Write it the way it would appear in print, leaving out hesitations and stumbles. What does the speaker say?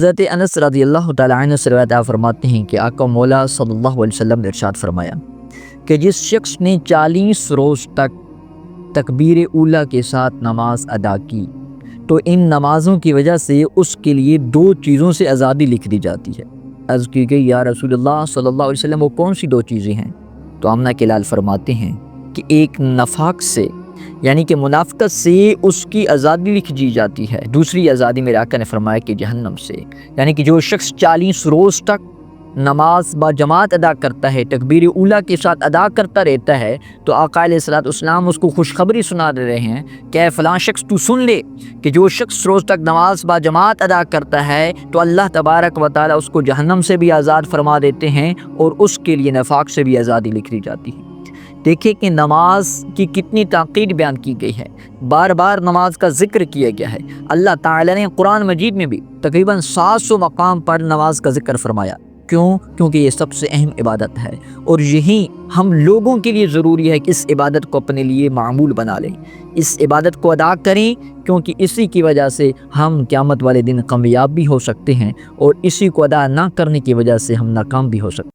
حضرت انس رضی اللہ تعالیٰ عنہ سے روایت فرماتے ہیں کہ آقا مولا صلی اللہ علیہ وسلم نے ارشاد فرمایا کہ جس شخص نے 40 روز تک تکبیر اولیٰ کے ساتھ نماز ادا کی تو ان نمازوں کی وجہ سے اس کے لیے 2 چیزوں سے آزادی لکھ دی جاتی ہے۔ عرض کی گئی یا رسول اللہ صلی اللہ علیہ وسلم وہ کون سی 2 چیزیں ہیں؟ تو آمنہ کے لال فرماتے ہیں کہ ایک نفاق سے یعنی کہ منافقت سے اس کی آزادی لکھ دی جاتی ہے، دوسری آزادی میرے آقا نے فرمایا کہ جہنم سے، یعنی کہ جو شخص 40 روز تک نماز با جماعت ادا کرتا ہے، تکبیر اولیٰ کے ساتھ ادا کرتا رہتا ہے، تو آقا علیہ الصلوۃ والسلام اس کو خوشخبری سنا دے رہے ہیں کہ اے فلاں شخص تو سن لے کہ جو شخص روز تک نماز با جماعت ادا کرتا ہے تو اللہ تبارک و تعالیٰ اس کو جہنم سے بھی آزاد فرما دیتے ہیں اور اس کے لیے نفاق سے بھی آزادی لکھ دی جاتی ہے۔ دیکھیں کہ نماز کی کتنی تاکید بیان کی گئی ہے، بار بار نماز کا ذکر کیا گیا ہے۔ اللہ تعالیٰ نے قرآن مجید میں بھی تقریباً 700 مقام پر نماز کا ذکر فرمایا۔ کیوں؟ کیونکہ یہ سب سے اہم عبادت ہے اور یہی ہم لوگوں کے لیے ضروری ہے کہ اس عبادت کو اپنے لیے معمول بنا لیں، اس عبادت کو ادا کریں، کیونکہ اسی کی وجہ سے ہم قیامت والے دن کامیاب بھی ہو سکتے ہیں اور اسی کو ادا نہ کرنے کی وجہ سے ہم ناکام بھی ہو سکتے ہیں۔